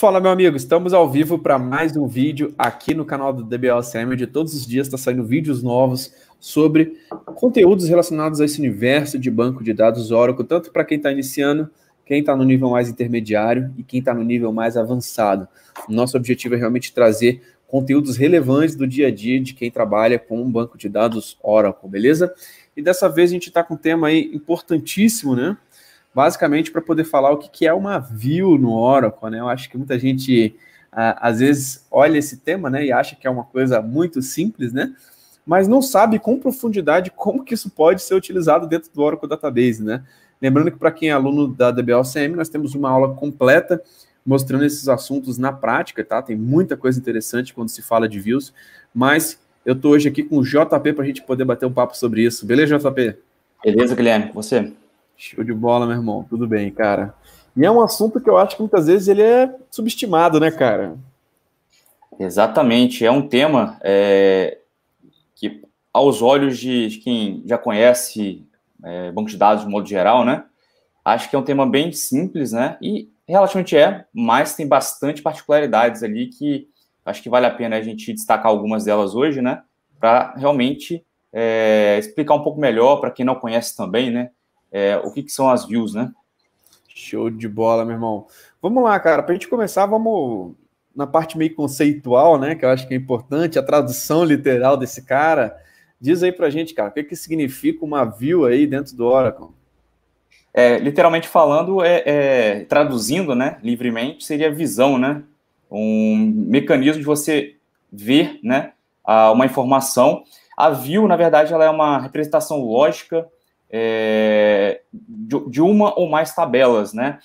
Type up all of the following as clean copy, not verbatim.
Fala, meu amigo, estamos ao vivo para mais um vídeo aqui no canal do DBOCM, onde todos os dias está saindo vídeos novos sobre conteúdos relacionados a esse universo de banco de dados Oracle, tanto para quem está iniciando, quem está no nível mais intermediário e quem está no nível mais avançado. Nosso objetivo é realmente trazer conteúdos relevantes do dia a dia de quem trabalha com um banco de dados Oracle, beleza? E dessa vez a gente está com um tema aí importantíssimo, né? Basicamente para poder falar o que é uma view no Oracle, né? Eu acho que muita gente, às vezes, olha esse tema, né, e acha que é uma coisa muito simples, né? Mas não sabe com profundidade como que isso pode ser utilizado dentro do Oracle Database, né? Lembrando que para quem é aluno da DBOCM, nós temos uma aula completa mostrando esses assuntos na prática, tá? Tem muita coisa interessante quando se fala de views, mas eu estou hoje aqui com o JP para a gente poder bater um papo sobre isso. Beleza, JP? Beleza, Guilherme, você? Show de bola, meu irmão. Tudo bem, cara. E é um assunto que eu acho que muitas vezes ele é subestimado, né, cara? Exatamente. É um tema que, aos olhos de quem já conhece banco de dados de modo geral, né, acho que é um tema bem simples, né, e relativamente mas tem bastante particularidades ali que acho que vale a pena a gente destacar algumas delas hoje, né, para realmente explicar um pouco melhor para quem não conhece também, né, o que são as views, né? Show de bola, meu irmão. Vamos lá, cara. Para a gente começar, vamos na parte meio conceitual, né? Que eu acho que é importante, a tradução literal desse cara. Diz aí pra gente, cara, o que significa uma view aí dentro do Oracle? Literalmente falando, traduzindo, né, livremente, seria visão, né? Um mecanismo de você ver, né, uma informação. A view, na verdade, ela é uma representação lógica de uma ou mais tabelas, né?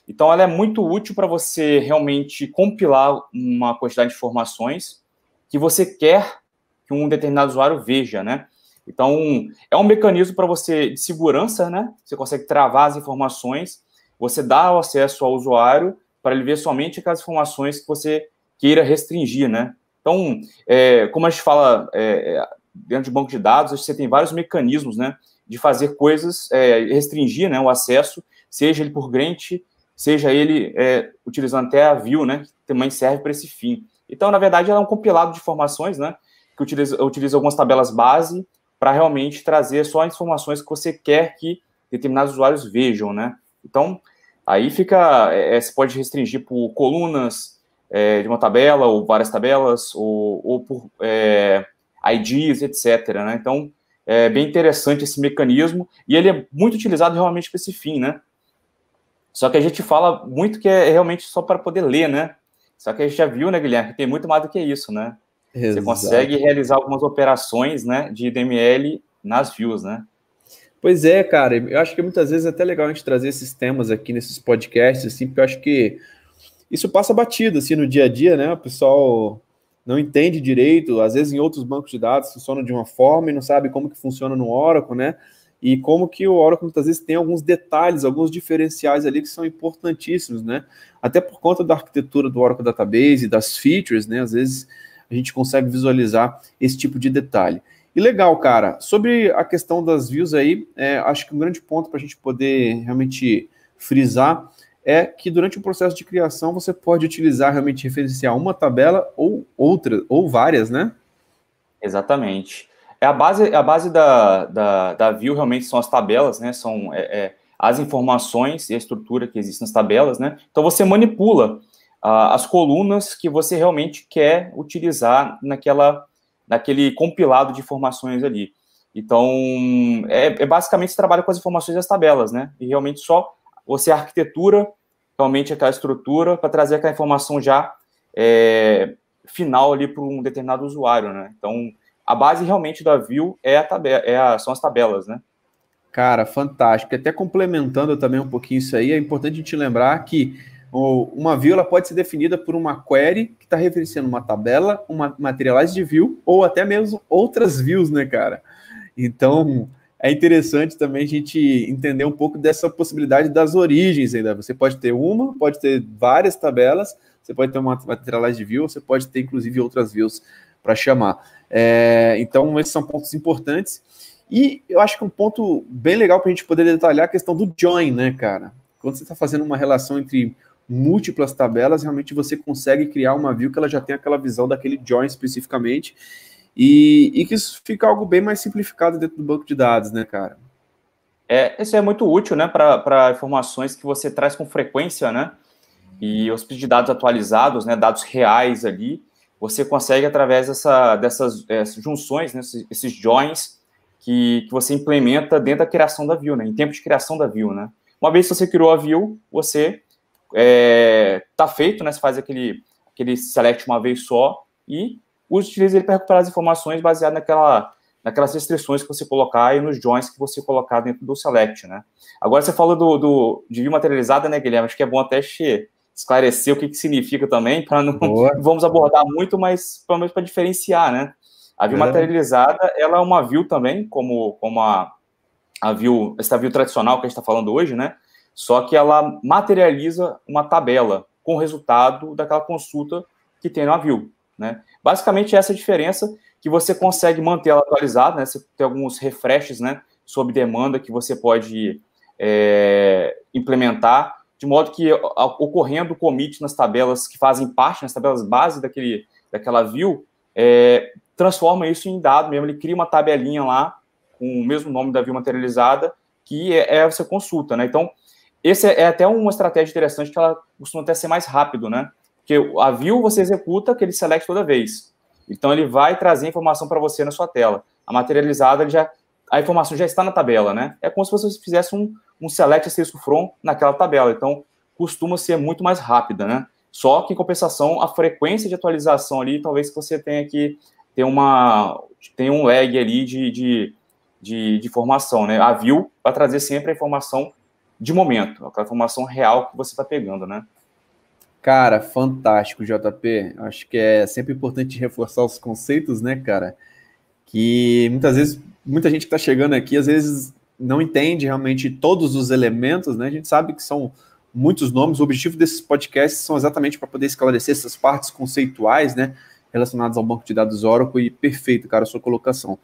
Então, ela é muito útil para você realmente compilar uma quantidade de informações que você quer que um determinado usuário veja, né? Então, é um mecanismo para você de segurança, né? Você consegue travar as informações, você dá o acesso ao usuário para ele ver somente aquelas informações que você queira restringir, né? Então, como a gente fala dentro de banco de dados, você tem vários mecanismos, né, de fazer coisas, restringir, né, o acesso, seja ele por grant, seja ele utilizando até a view, né, que também serve para esse fim. Então, na verdade, ela é um compilado de informações, né, que utiliza algumas tabelas base para realmente trazer só as informações que você quer que determinados usuários vejam, né. Então, aí fica, você pode restringir por colunas de uma tabela, ou várias tabelas, ou por IDs, etc., né. Então, é bem interessante esse mecanismo, e ele é muito utilizado realmente para esse fim, né? Só que a gente fala muito que é realmente só para poder ler, né? Só que a gente já viu, né, Guilherme, que tem muito mais do que isso, né? Exato. Você consegue realizar algumas operações, né, de DML nas views, né? Pois é, cara, eu acho que muitas vezes é até legal a gente trazer esses temas aqui nesses podcasts, assim, porque eu acho que isso passa batido, assim, no dia a dia, né? O pessoal não entende direito, às vezes em outros bancos de dados funcionam de uma forma e não sabe como que funciona no Oracle, né? E como que o Oracle muitas vezes tem alguns detalhes, alguns diferenciais ali que são importantíssimos, né? Até por conta da arquitetura do Oracle Database, das features, né? Às vezes a gente consegue visualizar esse tipo de detalhe. E legal, cara, sobre a questão das views aí, acho que um grande ponto para a gente poder realmente frisar é que durante o processo de criação você pode utilizar realmente referenciar uma tabela ou outra, ou várias, né? Exatamente. A base da view realmente são as tabelas, né? São as informações e a estrutura que existem nas tabelas, né? Então você manipula as colunas que você realmente quer utilizar naquele compilado de informações ali. Então, basicamente você trabalha com as informações das tabelas, né? E realmente só você arquitetura realmente aquela estrutura para trazer aquela informação já final ali para um determinado usuário, né? Então, a base realmente da view são as tabelas, né? Cara, fantástico. Até complementando também um pouquinho isso aí, é importante a gente lembrar que uma view ela pode ser definida por uma query que está referenciando uma tabela, uma materialize de view, ou até mesmo outras views, né, cara? Então, é interessante também a gente entender um pouco dessa possibilidade das origens ainda. Você pode ter uma, pode ter várias tabelas, você pode ter uma materialize de view, você pode ter, inclusive, outras views para chamar. Então, esses são pontos importantes. E eu acho que um ponto bem legal para a gente poder detalhar é a questão do join, né, cara? Quando você está fazendo uma relação entre múltiplas tabelas, realmente você consegue criar uma view que ela já tem aquela visão daquele join especificamente, e que isso fica algo bem mais simplificado dentro do banco de dados, né, cara? Isso é muito útil, né, para informações que você traz com frequência, né, e os pedidos de dados atualizados, né, dados reais ali, você consegue, através dessas junções, né, esses joins, que você implementa dentro da criação da view, né, em tempo de criação da view, né. Uma vez que você criou a view, você tá feito, né, você faz aquele select uma vez só e utiliza ele para recuperar as informações baseado naquelas restrições que você colocar e nos joins que você colocar dentro do select, né. Agora, você falou de view materializada, né, Guilherme? Acho que é bom até esclarecer o que significa também, para não vamos abordar muito, mas pelo menos para diferenciar, né. A view materializada, ela é uma view também, como a view, essa view tradicional que a gente está falando hoje, né, só que ela materializa uma tabela com o resultado daquela consulta que tem na view, né. Basicamente, essa é a diferença, que você consegue manter ela atualizada, né, você tem alguns refreshes, né, sob demanda, que você pode implementar, de modo que, ocorrendo o commit nas tabelas que fazem parte, nas tabelas base daquela view, transforma isso em dado mesmo, ele cria uma tabelinha lá, com o mesmo nome da view materializada, que você consulta, né. Então, esse é até uma estratégia interessante, que ela costuma até ser mais rápido, né, porque a view você executa aquele select toda vez, então ele vai trazer informação para você na sua tela. A materializada, a informação já está na tabela, né, é como se você fizesse um select asterisk from naquela tabela, então costuma ser muito mais rápida, né, só que, em compensação, a frequência de atualização ali, talvez que você tenha que ter um lag ali de informação, né, a view vai trazer sempre a informação de momento, aquela informação real que você está pegando, né. Cara, fantástico, JP. Acho que é sempre importante reforçar os conceitos, né, cara? Que muitas vezes, muita gente que está chegando aqui, às vezes não entende realmente todos os elementos, né? A gente sabe que são muitos nomes. O objetivo desses podcasts são exatamente para poder esclarecer essas partes conceituais, né, relacionadas ao banco de dados Oracle, e perfeito, cara, a sua colocação.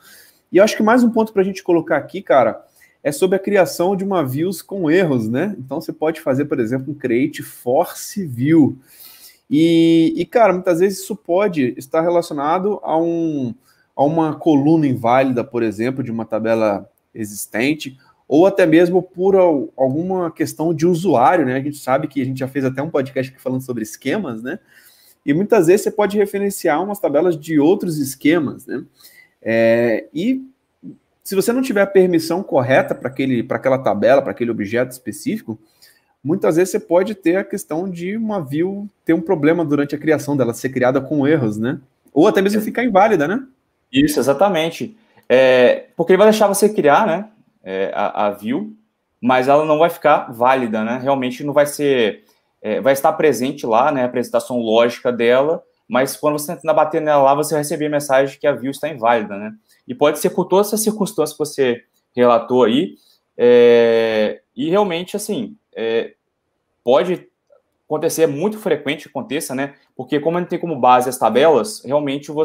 E eu acho que mais um ponto para a gente colocar aqui, cara, é sobre a criação de uma views com erros, né? Então, você pode fazer, por exemplo, um create force view. E cara, muitas vezes isso pode estar relacionado a uma coluna inválida, por exemplo, de uma tabela existente, ou até mesmo por alguma questão de usuário, né? A gente sabe que a gente já fez até um podcast aqui falando sobre esquemas, né? E muitas vezes você pode referenciar umas tabelas de outros esquemas, né? E se você não tiver a permissão correta para aquela tabela, para aquele objeto específico, muitas vezes você pode ter a questão de uma view ter um problema durante a criação dela, ser criada com erros, né? Ou até mesmo ficar inválida, né? Isso, exatamente. Porque ele vai deixar você criar, né, a view, mas ela não vai ficar válida, né? Realmente não vai ser... vai estar presente lá, né, a apresentação lógica dela, mas quando você tentar bater nela lá, você vai receber a mensagem que a view está inválida, né? E pode ser por todas essas circunstâncias que você relatou aí, e realmente, assim, pode acontecer, é muito frequente que aconteça, né? Porque como a gente tem como base as tabelas, realmente uma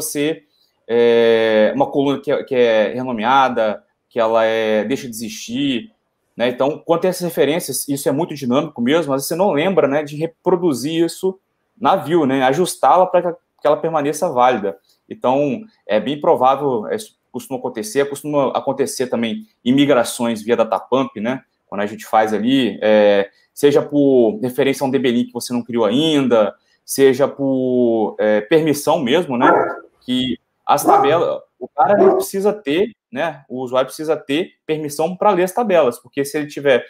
coluna que é renomeada, que ela deixa de existir, né? Então, quando tem essas referências, isso é muito dinâmico mesmo, mas você não lembra, né, de reproduzir isso na view, né? Ajustá-la para que ela permaneça válida. Então, é bem provável, costuma acontecer também em migrações via datapump, né? Quando a gente faz ali, seja por referência a um DB-link que você não criou ainda, seja por permissão mesmo, né? Que as tabelas, o cara precisa ter, né? O usuário precisa ter permissão para ler as tabelas, porque se não tiver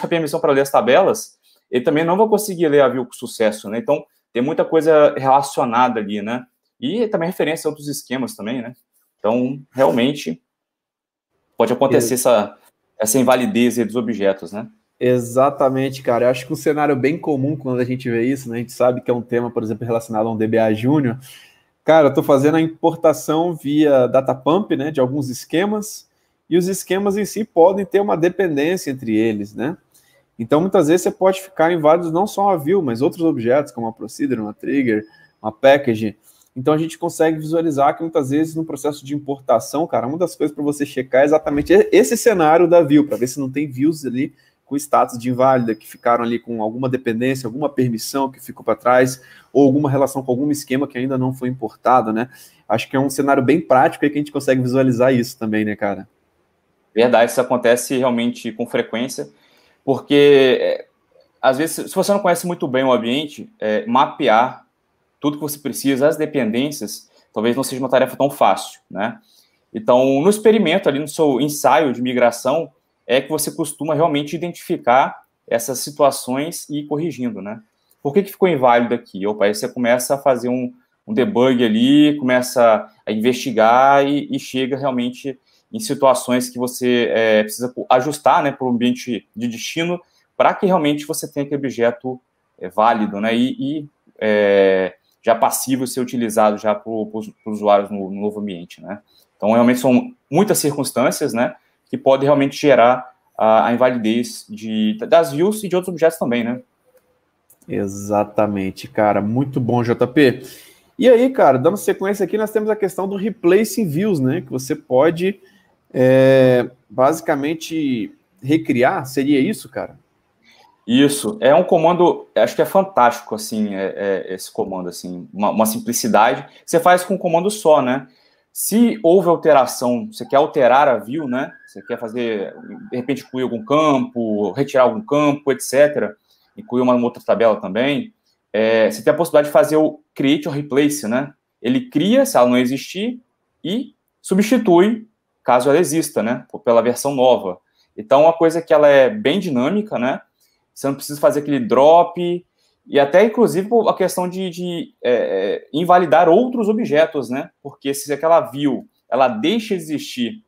permissão para ler as tabelas, ele também não vai conseguir ler a view com sucesso, né? Então, tem muita coisa relacionada ali, né? E também referência a outros esquemas também, né? Então, realmente, pode acontecer essa invalidez dos objetos, né? Exatamente, cara. Eu acho que um cenário bem comum quando a gente vê isso, né? A gente sabe que é um tema, por exemplo, relacionado a um DBA Júnior. Cara, eu estou fazendo a importação via datapump, né, de alguns esquemas, e os esquemas em si podem ter uma dependência entre eles, né? Então, muitas vezes você pode ficar inválido não só uma view, mas outros objetos, como uma procedure, uma trigger, uma package. Então, a gente consegue visualizar que muitas vezes no processo de importação, cara, uma das coisas para você checar é exatamente esse cenário da view, para ver se não tem views ali com status de inválida, que ficaram ali com alguma dependência, alguma permissão que ficou para trás, ou alguma relação com algum esquema que ainda não foi importado, né? Acho que é um cenário bem prático aí que a gente consegue visualizar isso também, né, cara? Verdade, isso acontece realmente com frequência, porque às vezes, se você não conhece muito bem o ambiente, mapear tudo que você precisa, as dependências, talvez não seja uma tarefa tão fácil, né? Então, no experimento ali, no seu ensaio de migração, é que você costuma realmente identificar essas situações e ir corrigindo, né? Por que ficou inválido aqui? Opa, aí você começa a fazer um debug ali, começa a investigar e chega realmente em situações que você precisa ajustar, né, para o ambiente de destino, para que realmente você tenha aquele objeto válido, né, e já passível ser utilizado já para os usuários no novo ambiente, né. Então, realmente são muitas circunstâncias, né, que podem realmente gerar a invalidez das views e de outros objetos também, né. Exatamente, cara. Muito bom, JP. E aí, cara, dando sequência aqui, nós temos a questão do replacing views, né, que você pode basicamente recriar, seria isso, cara? Isso, é um comando, acho que é fantástico, assim, esse comando, assim, uma simplicidade, você faz com um comando só, né? Se houve alteração, você quer alterar a view, né? Você quer fazer, de repente, incluir algum campo, retirar algum campo, etc., incluir uma outra tabela também, você tem a possibilidade de fazer o create or replace, né? Ele cria, se ela não existir, e substitui, caso ela exista, né? Pela versão nova. Então, uma coisa que ela é bem dinâmica, né? Você não precisa fazer aquele drop, e até, inclusive, a questão de invalidar outros objetos, né? Porque se aquela view, ela deixa de existir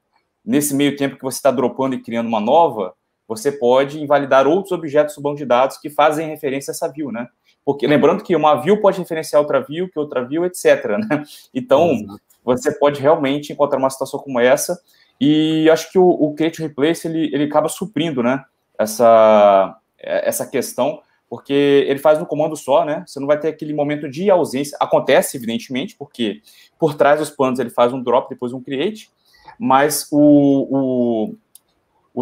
nesse meio tempo que você está dropando e criando uma nova, você pode invalidar outros objetos do banco de dados que fazem referência a essa view, né? Porque, lembrando que uma view pode referenciar outra view, que outra view, etc., né? Então, você pode realmente encontrar uma situação como essa, e acho que o Create Replace, ele acaba suprindo, né? Essa questão, porque ele faz no comando só, né? Você não vai ter aquele momento de ausência. Acontece, evidentemente, porque por trás dos panos ele faz um drop, depois um create, mas o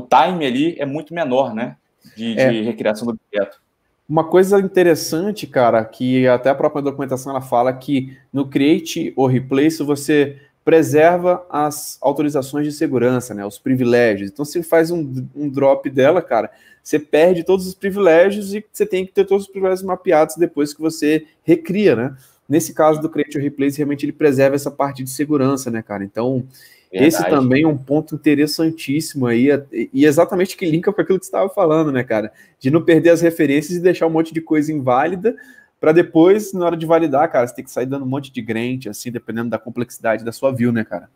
time ali é muito menor, né? De recriação do objeto. Uma coisa interessante, cara, que até a própria documentação ela fala que no create ou replace você preserva as autorizações de segurança, né, os privilégios. Então, se faz um drop dela, cara, você perde todos os privilégios e você tem que ter todos os privilégios mapeados depois que você recria, né? Nesse caso do create or replace, realmente ele preserva essa parte de segurança, né, cara? Então, esse também é um ponto interessantíssimo aí, e exatamente que linka com aquilo que você estava falando, né, cara? De não perder as referências e deixar um monte de coisa inválida, para depois, na hora de validar, cara, você tem que sair dando um monte de grant, assim, dependendo da complexidade da sua view, né, cara?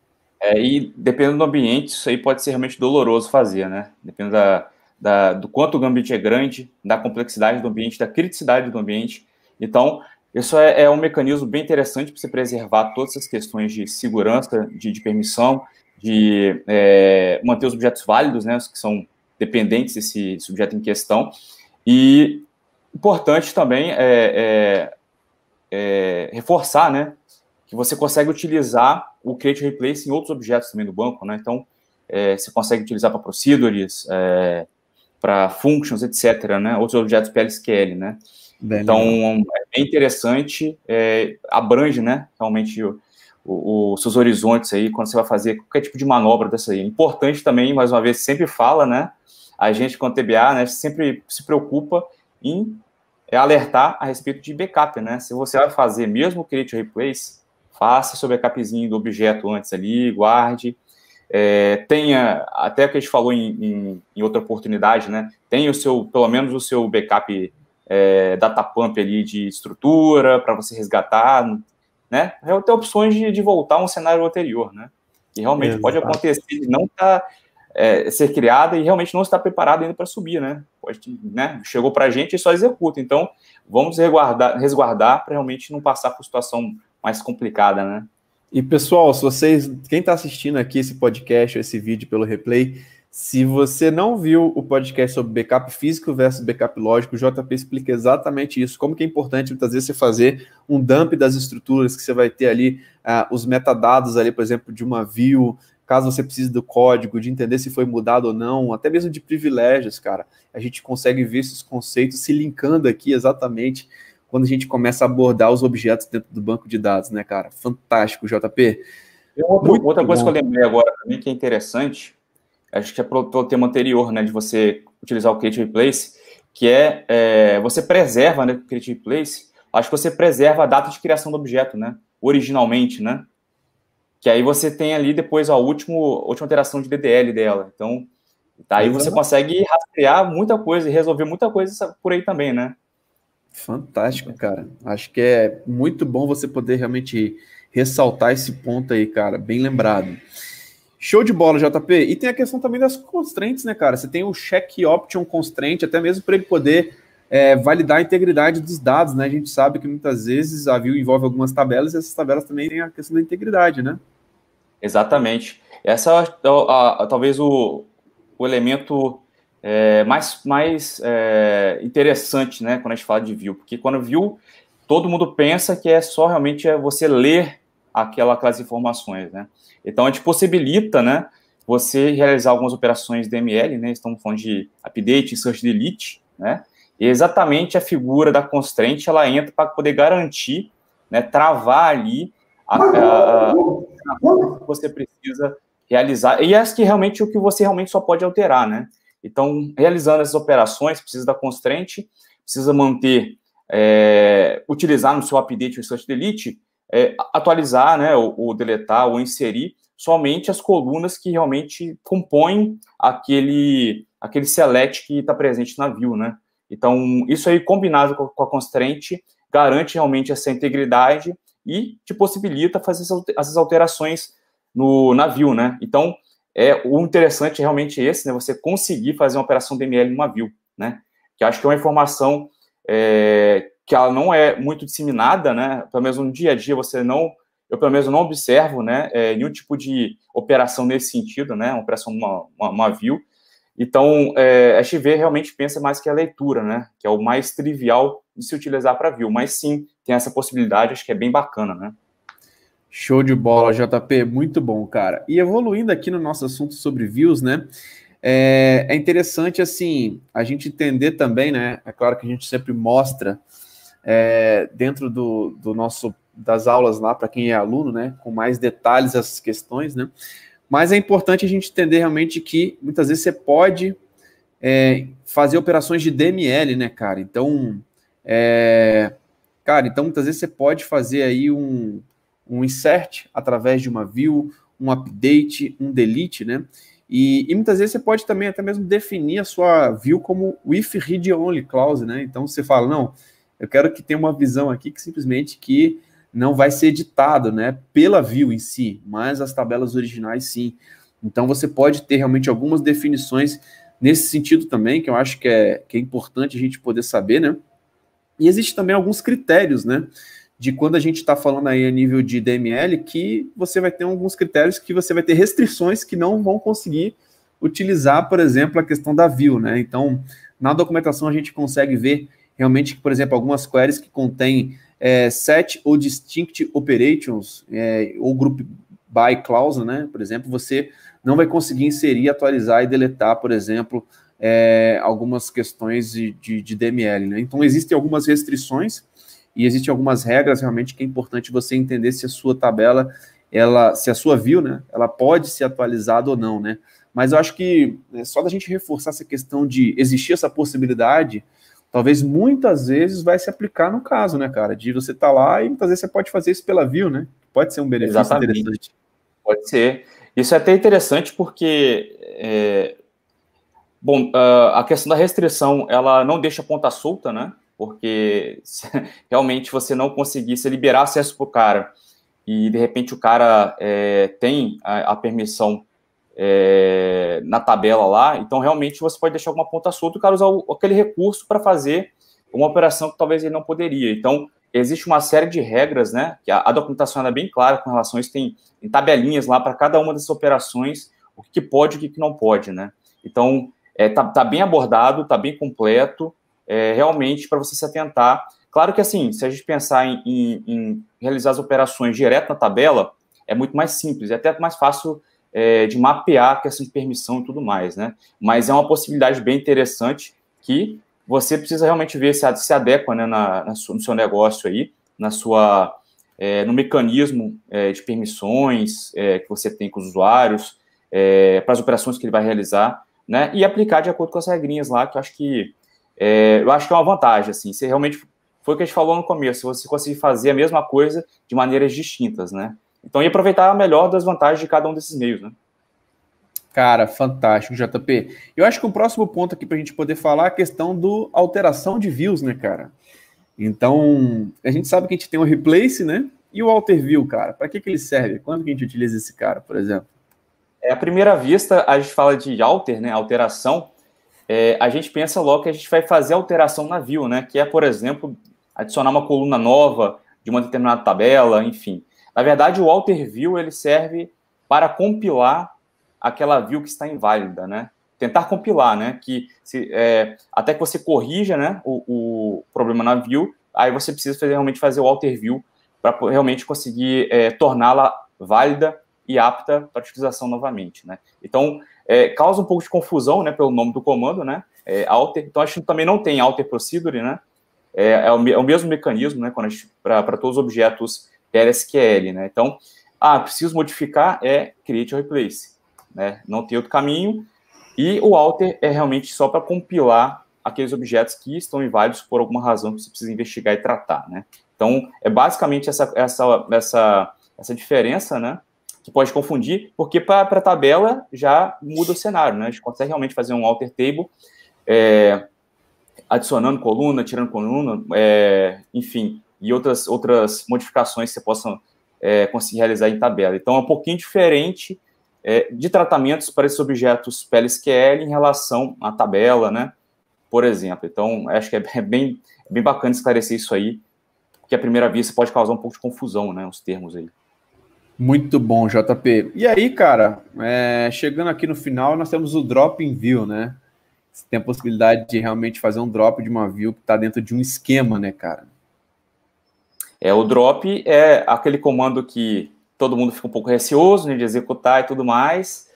E dependendo do ambiente, isso aí pode ser realmente doloroso fazer, né? Dependendo do quanto o ambiente é grande, da complexidade do ambiente, da criticidade do ambiente. Então, isso é um mecanismo bem interessante para você preservar todas essas questões de segurança, de permissão, de manter os objetos válidos, né, os que são dependentes desse objeto em questão. E importante também reforçar, né, que você consegue utilizar o Create Replace em outros objetos também do banco, né? Então, você consegue utilizar para procedures, para functions, etc., né? Outros objetos PLSQL, né? Bem então, legal. É bem interessante, abrange, né, realmente os seus horizontes aí, quando você vai fazer qualquer tipo de manobra dessa aí. Importante também, mais uma vez, sempre fala, né, a gente com o TBA, né, sempre se preocupa em alertar a respeito de backup, né? Se você vai fazer mesmo o Create Replace, faça seu backupzinho do objeto antes ali, guarde, tenha, até que a gente falou em outra oportunidade, né, tenha pelo menos o seu backup data pump ali de estrutura para você resgatar, né? Ter opções de voltar a um cenário anterior, né? E realmente pode acontecer de não ser criada e realmente não estar preparado ainda para subir, né? Né? Chegou para a gente e só executa. Então, vamos resguardar para realmente não passar por situação mais complicada, né? E, pessoal, quem está assistindo aqui esse podcast, esse vídeo pelo replay, se você não viu o podcast sobre backup físico versus backup lógico, o JP explica exatamente isso, como que é importante muitas vezes você fazer um dump das estruturas que você vai ter ali, os metadados ali, por exemplo, de uma view, caso você precise do código, de entender se foi mudado ou não, até mesmo de privilégios, cara. A gente consegue ver esses conceitos se linkando aqui exatamente quando a gente começa a abordar os objetos dentro do banco de dados, né, cara? Fantástico, JP. Outra coisa que eu lembrei agora também que é interessante, acho que é pelo tema anterior, né, de você utilizar o Create Replace, que você preserva, né, o Create Replace, acho que você preserva a data de criação do objeto, né, originalmente, né, que aí você tem ali depois a última alteração de DDL dela, então, aí você consegue rastrear muita coisa e resolver muita coisa por aí também, né. Fantástico, cara. Acho que é muito bom você poder realmente ressaltar esse ponto aí, cara, bem lembrado. Show de bola, JP. E tem a questão também das constraints, né, cara? Você tem o check option constraint, até mesmo para ele poder validar a integridade dos dados, né? A gente sabe que muitas vezes a view envolve algumas tabelas e essas tabelas também têm a questão da integridade, né? Exatamente. Essa talvez o elemento mais interessante, né, quando a gente fala de view, porque quando view, todo mundo pensa que é só realmente você ler aquelas informações, né? Então, a gente possibilita, né, você realizar algumas operações DML, né, estamos falando de update, insert, delete, né, e exatamente a figura da constraint, ela entra para poder garantir, né, travar ali que você precisa realizar, e que realmente o que você realmente só pode alterar, né? Então, realizando essas operações, precisa da constraint, precisa manter, utilizar no seu update ou insert delete, atualizar, né, ou deletar, ou inserir somente as colunas que realmente compõem aquele select que está presente na view, né? Então, isso aí combinado com a constraint garante realmente essa integridade e te possibilita fazer essas alterações na view, né? Então, o interessante é realmente esse, né? Você conseguir fazer uma operação DML numa view, né? Que acho que é uma informação que ela não é muito disseminada, né? Pelo menos no dia a dia eu pelo menos não observo, né? Nenhum tipo de operação nesse sentido, né? Uma operação uma view. Então, a gente realmente pensa mais que a leitura, né? Que é o mais trivial de se utilizar para view. Mas sim, tem essa possibilidade, acho que é bem bacana, né? Show de bola, JP, muito bom, cara. E evoluindo aqui no nosso assunto sobre views, né? É interessante, assim, a gente entender também, né? É claro que a gente sempre mostra dentro das aulas lá, para quem é aluno, né? Com mais detalhes essas questões, né? Mas é importante a gente entender realmente que muitas vezes você pode fazer operações de DML, né, cara? Então, muitas vezes você pode fazer aí um insert através de uma view, um update, um delete, né? E muitas vezes você pode também até mesmo definir a sua view como with read only clause, né? Então você fala, não, eu quero que tenha uma visão aqui que simplesmente que não vai ser editado, né, pela view em si, mas as tabelas originais sim. Então você pode ter realmente algumas definições nesse sentido também, que eu acho que é importante a gente poder saber, né? E existe também alguns critérios, né? De quando a gente está falando aí a nível de DML, que você vai ter alguns critérios que você vai ter restrições que não vão conseguir utilizar, por exemplo, a questão da view, né? Então, na documentação a gente consegue ver realmente que, por exemplo, algumas queries que contêm set ou distinct operations, ou group by clause, né? Por exemplo, você não vai conseguir inserir, atualizar e deletar, por exemplo, algumas questões de DML, né? Então, existem algumas restrições e existem algumas regras realmente que é importante você entender se a sua tabela, se a sua view, né, ela pode ser atualizada ou não, né? Mas eu acho que só da gente reforçar essa questão de existir essa possibilidade, talvez muitas vezes vai se aplicar no caso, né, cara? De você estar lá e muitas vezes você pode fazer isso pela view, né? Pode ser um benefício interessante. Pode ser. Isso é até interessante porque, a questão da restrição, ela não deixa a ponta solta, né? Porque se realmente você não conseguir, se liberar acesso para o cara e, de repente, o cara tem a permissão na tabela lá, então, realmente, você pode deixar alguma ponta solta e o cara usar aquele recurso para fazer uma operação que talvez ele não poderia. Então, existe uma série de regras, né, que a documentação é bem clara com relação a isso, tem tabelinhas lá para cada uma dessas operações, o que pode e o que não pode, né. Então, tá bem abordado, tá bem completo, realmente para você se atentar. Claro que, assim, se a gente pensar em realizar as operações direto na tabela, é muito mais simples, é até mais fácil de mapear a questão de permissão e tudo mais, né? Mas é uma possibilidade bem interessante que você precisa realmente ver se adequa, né, no seu negócio aí, no mecanismo de permissões que você tem com os usuários, para as operações que ele vai realizar, né, e aplicar de acordo com as regrinhas lá, que eu acho que é uma vantagem, assim, você realmente, foi o que a gente falou no começo, você conseguir fazer a mesma coisa de maneiras distintas, né, então, e aproveitar a melhor das vantagens de cada um desses meios, né. Cara, fantástico, JP. Eu acho que o próximo ponto aqui para a gente poder falar é a questão do alteração de views, né, cara? Então, a gente sabe que a gente tem o replace, né? E o alter view, cara. Para que ele serve? Quando que a gente utiliza esse cara, por exemplo? À primeira vista, a gente fala de alter, né, alteração, a gente pensa logo que a gente vai fazer alteração na view, né, que é, por exemplo, adicionar uma coluna nova de uma determinada tabela, enfim. Na verdade, o alter view, ele serve para compilar aquela view que está inválida, né, tentar compilar, né, até que você corrija, né, o problema na view, aí você precisa realmente fazer o alter view para realmente conseguir torná-la válida e apta para utilização novamente, né? Então, causa um pouco de confusão, né, pelo nome do comando, né, alter. Então, a gente também não tem alter procedure, né, é o mesmo mecanismo, né, para todos os objetos PLSQL, né? Então, preciso modificar, create or replace, né? Não tem outro caminho. E o alter é realmente só para compilar aqueles objetos que estão inválidos por alguma razão que você precisa investigar e tratar, né? Então, é basicamente essa diferença, né, que pode confundir, porque para a tabela já muda o cenário, né? A gente consegue realmente fazer um alter table, adicionando coluna, tirando coluna, enfim, e outras modificações que você possa conseguir realizar em tabela. Então, é um pouquinho diferente de tratamentos para esses objetos PLSQL em relação à tabela, né? Por exemplo. Então, acho que é bem bacana esclarecer isso aí, porque à primeira vista pode causar um pouco de confusão, né? Os termos aí. Muito bom, JP. E aí, cara, chegando aqui no final, nós temos o drop in view, né? Você tem a possibilidade de realmente fazer um drop de uma view que está dentro de um esquema, né, cara? O drop é aquele comando que todo mundo fica um pouco receoso, né, de executar e tudo mais,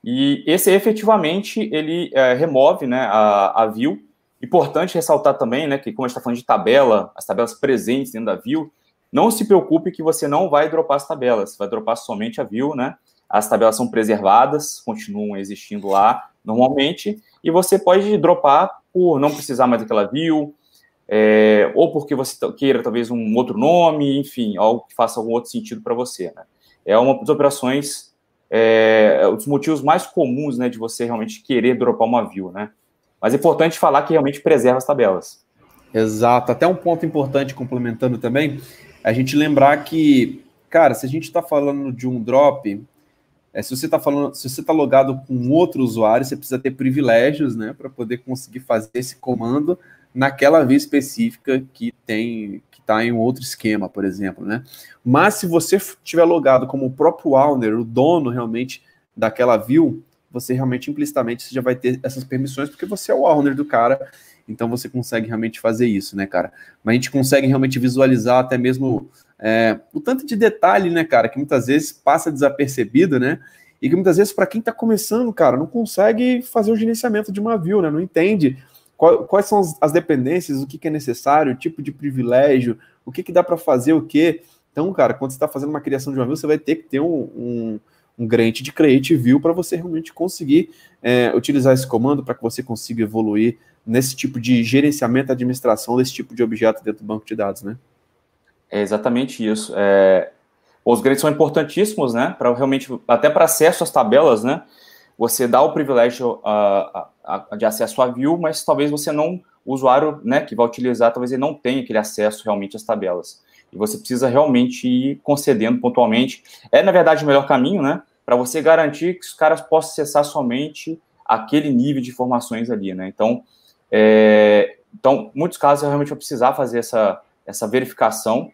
e esse efetivamente, ele remove, né, a view. Importante ressaltar também, né, que como a gente está falando de tabela, as tabelas presentes dentro da view, não se preocupe que você não vai dropar as tabelas, você vai dropar somente a view, né? As tabelas são preservadas, continuam existindo lá normalmente, e você pode dropar por não precisar mais daquela view, ou porque você queira talvez um outro nome, enfim, algo que faça algum outro sentido para você, né? É uma das operações, os motivos mais comuns, né, de você realmente querer dropar uma view, né? Mas é importante falar que realmente preserva as tabelas. Exato. Até um ponto importante, complementando também, a gente lembrar que, cara, se a gente está falando de um drop, se você está logado com outro usuário, você precisa ter privilégios, né, para poder conseguir fazer esse comando naquela via específica que está em um outro esquema, por exemplo, né? Mas se você estiver logado como o próprio owner, o dono realmente daquela view, você realmente implicitamente já vai ter essas permissões, porque você é o owner do cara, então você consegue realmente fazer isso, né, cara? Mas a gente consegue realmente visualizar até mesmo o tanto de detalhe, né, cara, que muitas vezes passa desapercebido, né? E que muitas vezes, para quem está começando, cara, não consegue fazer o gerenciamento de uma view, né? Não entende quais são as dependências, o que é necessário, o tipo de privilégio, o que dá para fazer, o quê. Então, cara, quando você está fazendo uma criação de uma view, você vai ter que ter um grant de create view para você realmente conseguir utilizar esse comando para que você consiga evoluir nesse tipo de gerenciamento e administração desse tipo de objeto dentro do banco de dados, né? É exatamente isso. Os grades são importantíssimos, né? Para realmente, até para acesso às tabelas, né? Você dá o privilégio de acesso à view, mas talvez você não, o usuário, né, que vai utilizar, talvez ele não tenha aquele acesso realmente às tabelas. E você precisa realmente ir concedendo pontualmente. Na verdade, o melhor caminho, né? Para você garantir que os caras possam acessar somente aquele nível de informações ali, né? Então, em muitos casos, você realmente vai precisar fazer essa verificação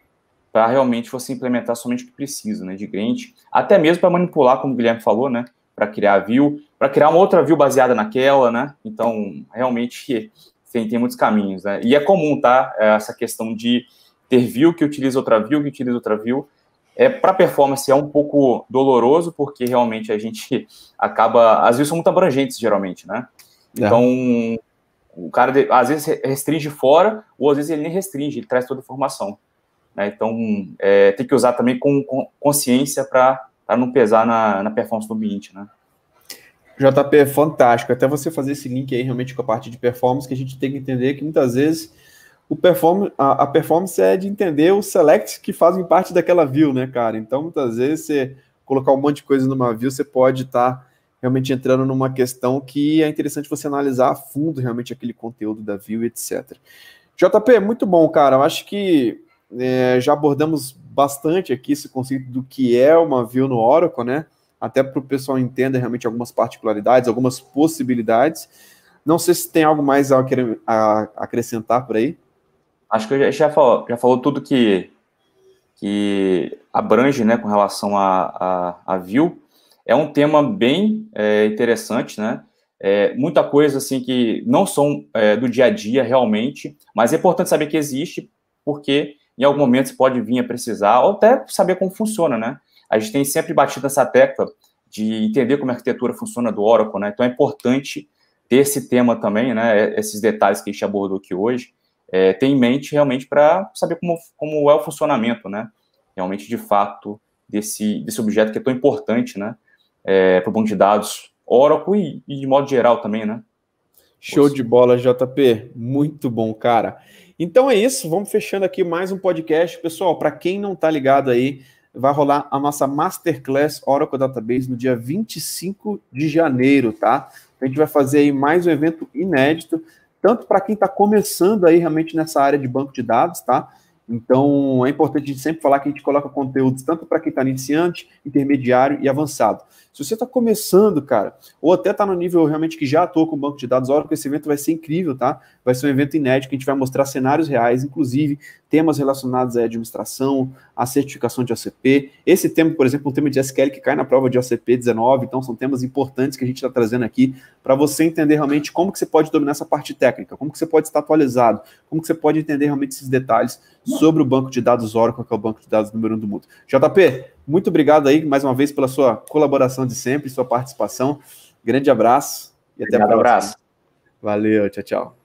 para realmente você implementar somente o que precisa, né, de grant, até mesmo para manipular, como o Guilherme falou, né, para criar view, para criar uma outra view baseada naquela, né, então, realmente, tem muitos caminhos, né, e é comum, tá, essa questão de ter view que utiliza outra view, Para performance é um pouco doloroso, porque realmente a gente acaba, às vezes são muito abrangentes, geralmente, né? Então, o cara às vezes restringe fora, ou às vezes ele nem restringe, ele traz toda a informação, né? Então, tem que usar também com consciência para não pesar na performance do ambiente, né? JP, é fantástico. Até você fazer esse link aí realmente com a parte de performance, que a gente tem que entender que muitas vezes a performance é de entender os selects que fazem parte daquela view, né, cara? Então, muitas vezes, você colocar um monte de coisa numa view, você pode estar realmente entrando numa questão que é interessante você analisar a fundo realmente aquele conteúdo da view, etc. JP, muito bom, cara. Eu acho que já abordamos bastante aqui esse conceito do que é uma view no Oracle, né? Até para o pessoal entender realmente algumas particularidades, algumas possibilidades. Não sei se tem algo mais a acrescentar por aí. Acho que já falou tudo que abrange, né, com relação a view. É um tema bem interessante, né? Muita coisa assim que não são do dia a dia realmente, mas é importante saber que existe, porque em algum momento você pode vir a precisar, ou até saber como funciona, né? A gente tem sempre batido nessa tecla de entender como a arquitetura funciona do Oracle, né? Então é importante ter esse tema também, né? Esses detalhes que a gente abordou aqui hoje, ter em mente realmente para saber como é o funcionamento, né? Realmente, de fato, desse objeto que é tão importante, né? Para o banco de dados Oracle e de modo geral também, né? Show de bola, JP. Muito bom, cara. Então é isso, vamos fechando aqui mais um podcast. Pessoal, para quem não está ligado aí, vai rolar a nossa Masterclass Oracle Database no dia 25 de janeiro, tá? A gente vai fazer aí mais um evento inédito, tanto para quem está começando aí realmente nessa área de banco de dados, tá? Então, é importante a gente sempre falar que a gente coloca conteúdos tanto para quem está iniciante, intermediário e avançado. Se você está começando, cara, ou até está no nível realmente que já atua com o banco de dados, Oracle, esse evento vai ser incrível, tá? Vai ser um evento inédito que a gente vai mostrar cenários reais, inclusive temas relacionados à administração, à certificação de OCP. Esse tema, por exemplo, um tema de SQL que cai na prova de OCP 19, então são temas importantes que a gente está trazendo aqui para você entender realmente como que você pode dominar essa parte técnica, como que você pode estar atualizado, como que você pode entender realmente esses detalhes sobre o banco de dados Oracle, que é o banco de dados número 1 do mundo. JP, muito obrigado aí mais uma vez pela sua colaboração de sempre, sua participação. Grande abraço e até a próxima. Abraço. Valeu, tchau, tchau.